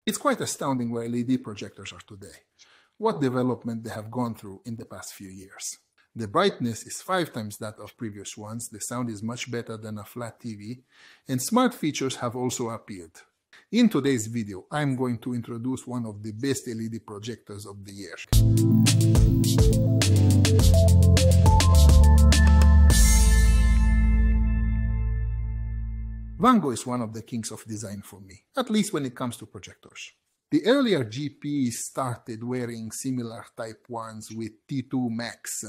It's quite astounding where LED projectors are today, what development they have gone through in the past few years. The brightness is 5 times that of previous ones, the sound is much better than a flat TV, and smart features have also appeared. In today's video, I'm going to introduce one of the best LED projectors of the year. Wanbo is one of the kings of design for me, at least when it comes to projectors. The earlier GPs started wearing similar Type 1s with T2 Max.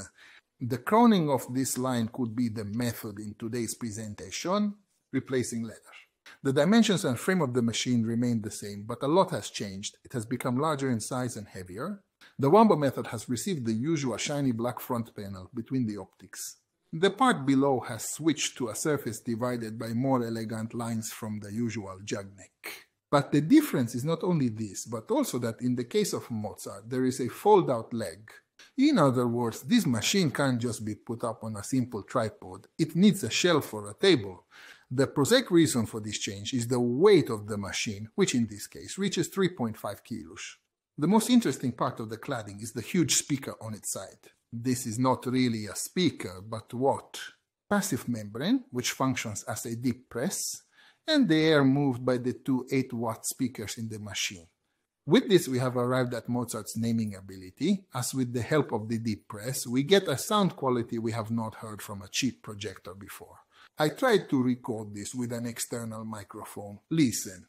The crowning of this line could be the method in today's presentation, replacing leather. The dimensions and frame of the machine remain the same, but a lot has changed. It has become larger in size and heavier. The Wanbo method has received the usual shiny black front panel between the optics. The part below has switched to a surface divided by more elegant lines from the usual jug neck. But the difference is not only this, but also that in the case of Mozart, there is a fold-out leg. In other words, this machine can't just be put up on a simple tripod, it needs a shelf or a table. The prosaic reason for this change is the weight of the machine, which in this case reaches 3.5 kilos. The most interesting part of the cladding is the huge speaker on its side. This is not really a speaker, but what? Passive membrane, which functions as a deep press, and the air moved by the two 8-watt speakers in the machine. With this, we have arrived at Mozart's naming ability. As with the help of the deep press, we get a sound quality we have not heard from a cheap projector before. I tried to record this with an external microphone. Listen.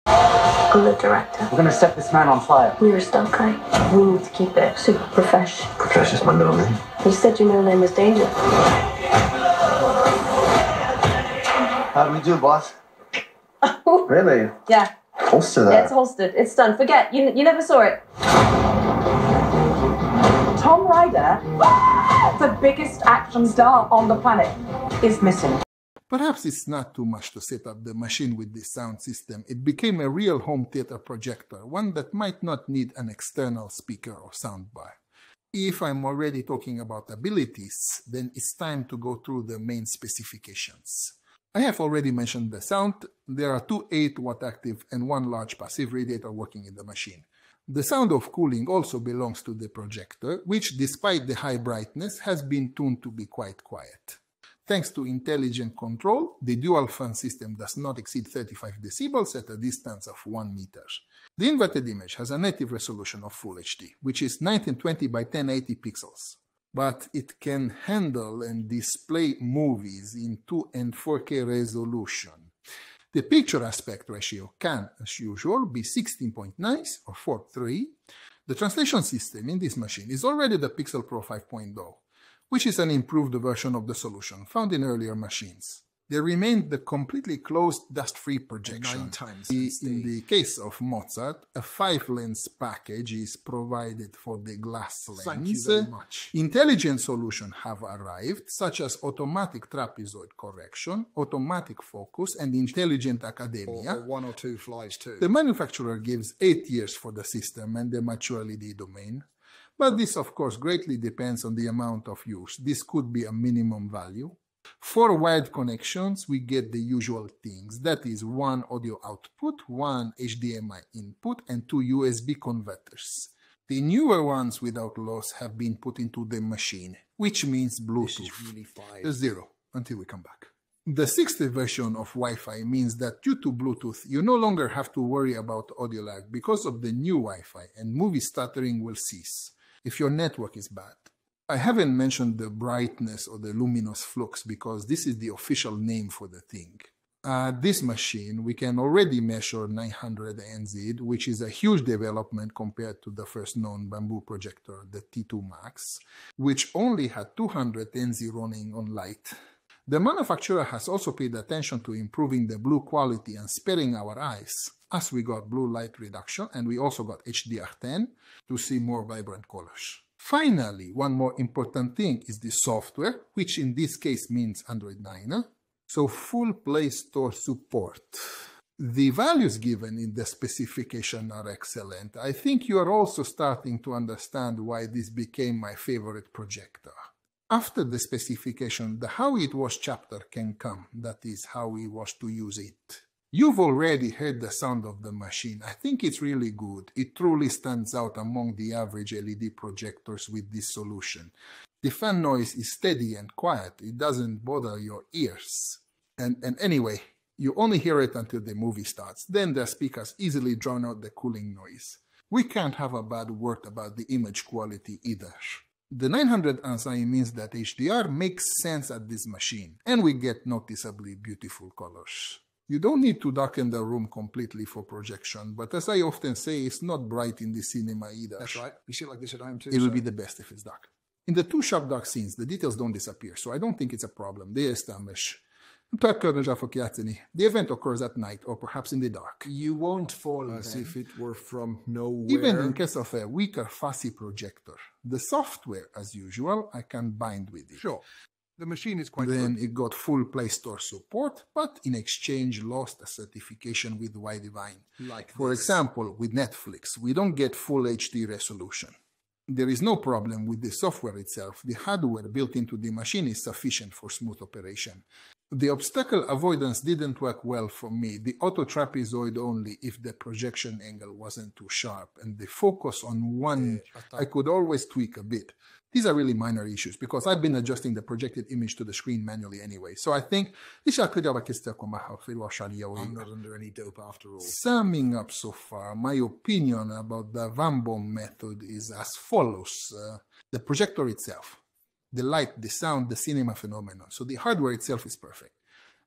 I'm the director. We're gonna set this man on fire. You're a stunt guy. We need to keep it super profesh. Profesh is my middle name. You said your middle name was Danger. How do we do, boss? Really? Yeah. Holster that. Yeah, it's holstered. It's done. Forget. You never saw it. Tom Ryder, the biggest action star on the planet, is missing. Perhaps it's not too much to set up the machine with this sound system. It became a real home theater projector, one that might not need an external speaker or soundbar. If I'm already talking about abilities, then it's time to go through the main specifications. I have already mentioned the sound. There are two 8-watt active and one large passive radiator working in the machine. The sound of cooling also belongs to the projector, which despite the high brightness has been tuned to be quite quiet. Thanks to intelligent control, the dual fan system does not exceed 35 decibels at a distance of 1 meter. The inverted image has a native resolution of Full HD, which is 1920 by 1080 pixels. But it can handle and display movies in 2 and 4K resolution. The picture aspect ratio can, as usual, be 16.9 or 4:3. The translation system in this machine is already the Pixel Pro 5.0, which is an improved version of the solution found in earlier machines. There remained the completely closed dust-free projection. In the case of Mozart, a 5-lens package is provided for the glass lens. Thank you very much. Intelligent solutions have arrived, such as automatic trapezoid correction, automatic focus, and intelligent academia. Or 1 or 2 flies too. The manufacturer gives 8 years for the system and the mature LED domain. But this, of course, greatly depends on the amount of use. This could be a minimum value. For wired connections, we get the usual things, that is 1 audio output, 1 HDMI input, and 2 USB converters. The newer ones without loss have been put into the machine, which means Bluetooth. This is really fine. 0, until we come back. The 6th version of Wi-Fi means that due to Bluetooth, you no longer have to worry about audio lag because of the new Wi-Fi, and movie stuttering will cease if your network is bad. I haven't mentioned the brightness or the luminous flux because this is the official name for the thing. This machine, we can already measure 900 ANSI, which is a huge development compared to the first known bamboo projector, the T2 Max, which only had 200 ANSI running on light. The manufacturer has also paid attention to improving the blue quality and sparing our eyes, as we got blue light reduction and we also got HDR10 to see more vibrant colors. Finally, one more important thing is the software, which in this case means Android 9, so full Play Store support. The values given in the specification are excellent. I think you are also starting to understand why this became my favorite projector. After the specification, the how it was chapter can come, that is, how we was to use it. You've already heard the sound of the machine. I think it's really good. It truly stands out among the average LED projectors with this solution. The fan noise is steady and quiet. It doesn't bother your ears. And anyway, you only hear it until the movie starts. Then the speakers easily drown out the cooling noise. We can't have a bad word about the image quality either. The 900 ANSI means that HDR makes sense at this machine, and we get noticeably beautiful colors. You don't need to darken the room completely for projection, but as I often say, it's not bright in the cinema either. That's right. We see it like this at home too. It will be the best if it's dark. In the two sharp dark scenes, the details don't disappear, so I don't think it's a problem. De értelmes. The event occurs at night or perhaps in the dark. You won't fall as if it were from nowhere. Even in case of a weaker fussy projector, the software, as usual, I can bind with it. Sure. The machine is quite Then good. it got full Play Store support, but in exchange lost a certification with Widevine. For example, with Netflix, we don't get full HD resolution. There is no problem with the software itself. The hardware built into the machine is sufficient for smooth operation. The obstacle avoidance didn't work well for me. The auto trapezoid only if the projection angle wasn't too sharp, and the focus on one I could always tweak a bit. These are really minor issues because I've been adjusting the projected image to the screen manually anyway. So I think I'm not under any dope after all. Summing up so far, my opinion about the Wanbo method is as follows. The projector itself, the light, the sound, the cinema phenomenon. So the hardware itself is perfect.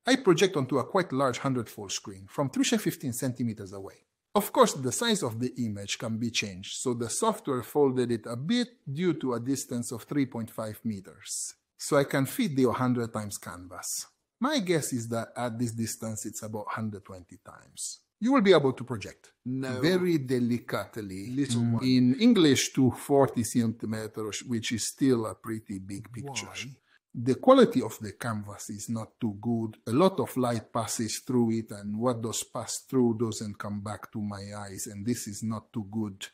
I project onto a quite large 100-fold screen from 315 centimeters away. Of course, the size of the image can be changed, so the software folded it a bit due to a distance of 3.5 meters. So I can fit the 100 times canvas. My guess is that at this distance it's about 120 times. You will be able to project. No. Very delicately. Little one. In English to 40 centimeters, which is still a pretty big picture. Why? The quality of the canvas is not too good. A lot of light passes through it, and what does pass through doesn't come back to my eyes, and this is not too good.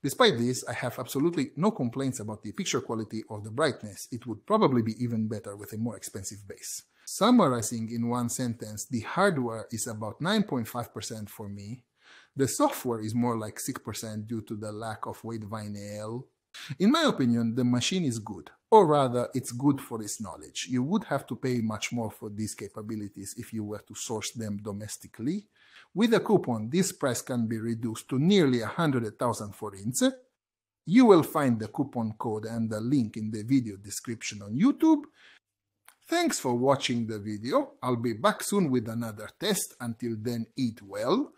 Despite this, I have absolutely no complaints about the picture quality or the brightness. It would probably be even better with a more expensive base. Summarizing in one sentence, the hardware is about 9.5% for me. The software is more like 6% due to the lack of Widevine AL. In my opinion, the machine is good, or rather, it's good for its knowledge. You would have to pay much more for these capabilities if you were to source them domestically. With a coupon, this price can be reduced to nearly 100,000 forints. You will find the coupon code and the link in the video description on YouTube. Thanks for watching the video. I'll be back soon with another test. Until then, eat well.